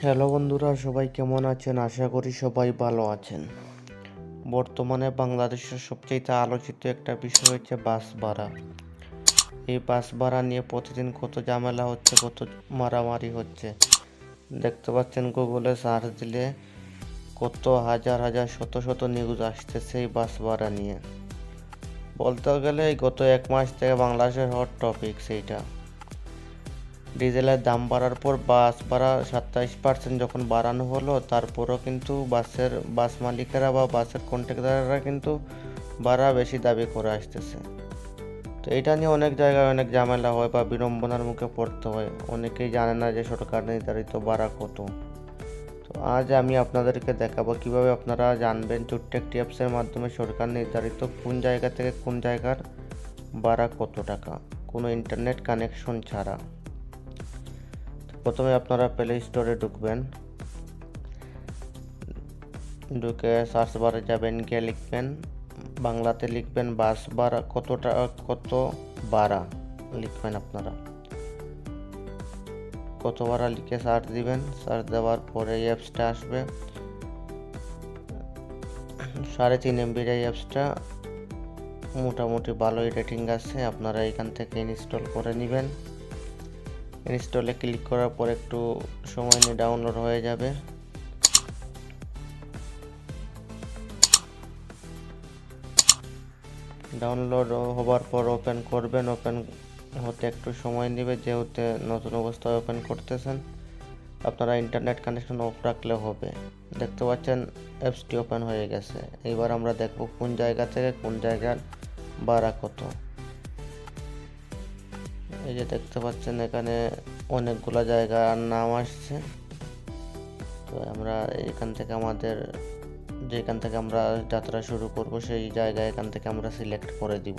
Hello বন্ধুরা, সবাই কেমন আছেন? আশা করি সবাই ভালো আছেন। বর্তমানে বাংলাদেশের সবচেয়ে আলোচিত একটা বিষয় হচ্ছে বাস ভাড়া। এই বাস ভাড়া নিয়ে প্রতিদিন কত ঝামেলা হচ্ছে, কত মারামারি হচ্ছে। দেখতে পাচ্ছেন গুগলে সার্চ দিলে কত হাজার হাজার শত শত নিউজ আসতেছে এই বাস ভাড়া নিয়ে। বলতে গেলে এই গত 1 মাস থেকে বাংলাদেশের হট টপিক সেইটা। ডিজেলের দাম বাড়ার পর বাস ভাড়া 27% যখন বাড়ানো হলো, তারপরও কিন্তু বাস মালিকেরা বা বাসের কন্ট্রাক্টররা কিন্তু ভাড়া বেশি দাবি করে আসতেছে। তো এটা নিয়ে অনেক জায়গায় অনেক ঝামেলা হয় বা বিড়ম্বনার মুখে পড়তে হয়। অনেকেই জানে না যে সরকার নির্ধারিত ভাড়া কত। তো আজ আমি আপনাদেরকে দেখাবো কিভাবে আপনারা জানবেন ছোট্ট একটি অ্যাপসের মাধ্যমে সরকার নির্ধারিত কোন জায়গা থেকে কোন জায়গার ভাড়া কত টাকা, কোনো ইন্টারনেট কানেকশন ছাড়া। প্রথমে আপনারা প্লে স্টোরে ঢুকবেন, ঢুকে সার্চ বারে যাবেন, গিয়ে লিখবেন, বাংলাতে লিখবেন বাস ভাড়া কত ভাড়া লিখবেন। আপনারা কত ভাড়া লিখে সার্চ দিবেন। সার্চ দেওয়ার পরে এই অ্যাপসটা আসবে। 3.5 MBর এই অ্যাপসটা মোটামুটি ভালোই রেটিং আছে। আপনারা এখান থেকে ইনস্টল করে নেবেন। ইনস্টলে ক্লিক করার পর একটু সময় নিয়ে ডাউনলোড হয়ে যাবে। ডাউনলোড হবার পর ওপেন করবেন। ওপেন হতে একটু সময় নেবে, যেহেতু নতুন অবস্থায় ওপেন করতেছেন। আপনারা ইন্টারনেট কানেকশন অফ রাখলে হবে। দেখতে পাচ্ছেন অ্যাপসটি ওপেন হয়ে গেছে। এবার আমরা দেখব কোন জায়গা থেকে কোন জায়গার ভাড়া কত। এই যে দেখতে পাচ্ছেন এখানে অনেকগুলো জায়গার নাম আসছে। তো আমরা এখান থেকে যেখান থেকে আমরা যাত্রা শুরু করব সেই জায়গা এখান থেকে আমরা সিলেক্ট করে দিব।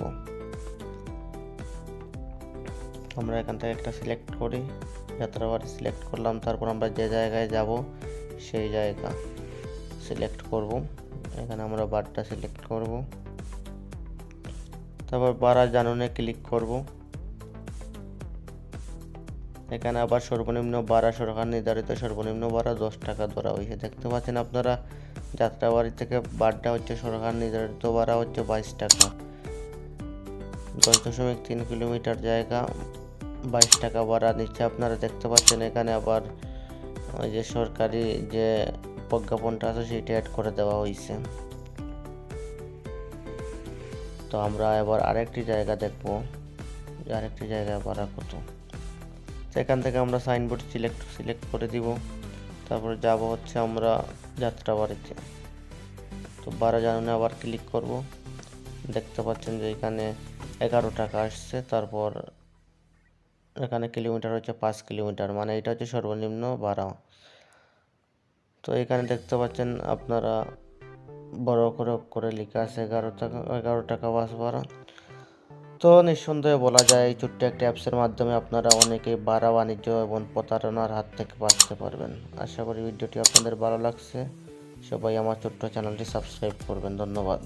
আমরা এখান থেকে একটা সিলেক্ট করি, যাত্রাবাড়ি সিলেক্ট করলাম। তারপর আমরা যে জায়গায় যাব সেই জায়গা সিলেক্ট করব। এখানে আমরা বারটা সিলেক্ট করব। তারপর ভাড়া জানুনে ক্লিক করব। এখানে আবার সর্বনিম্ন ভাড়া, সরকার নির্ধারিত সর্বনিম্ন ভাড়া 10 টাকা ধরা হয়েছে। দেখতে পাচ্ছেন আপনারা যাত্রাবাড়ি থেকে বারটা হচ্ছে সরকার নির্ধারিত ভাড়া হচ্ছে 22 টাকা। 10.3 কিলোমিটার জায়গা 22 টাকা ভাড়া নিচ্ছে। আপনারা দেখতে পাচ্ছেন এখানে আবার ওই যে সরকারি যে প্রজ্ঞাপনটা আছে সেটা অ্যাড করে দেওয়া হয়েছে। তো আমরা এবার আরেকটি জায়গা দেখব, আরেকটি জায়গায় ভাড়া কত। সেখান থেকে আমরা সাইনবোর্ড সিলেক্ট করে দিব। তারপরে যাব হচ্ছে আমরা যাত্রাবাড়িতে। তো ভাড়া জানুনে আবার ক্লিক করব। দেখতে পাচ্ছেন যে এখানে 11 টাকা আসছে। তারপর এখানে কিলোমিটার হচ্ছে 5 কিলোমিটার, মানে এটা হচ্ছে সর্বনিম্ন ভাড়া। তো এখানে দেখতে পাচ্ছেন আপনারা বড় করে লেখা আছে 11 টাকা বাস ভাড়া। তো নিঃসন্দেহে বলা যায় এই ছোট্ট একটা অ্যাপসের মাধ্যমে আপনারা অনেকেই ভাড়া বাণিজ্য এবং প্রতারণার হাত থেকে বাঁচতে পারবেন। আশা করি ভিডিওটি আপনাদের ভালো লাগছে। সবাই আমার ছোট্ট চ্যানেলটি সাবস্ক্রাইব করবেন। ধন্যবাদ।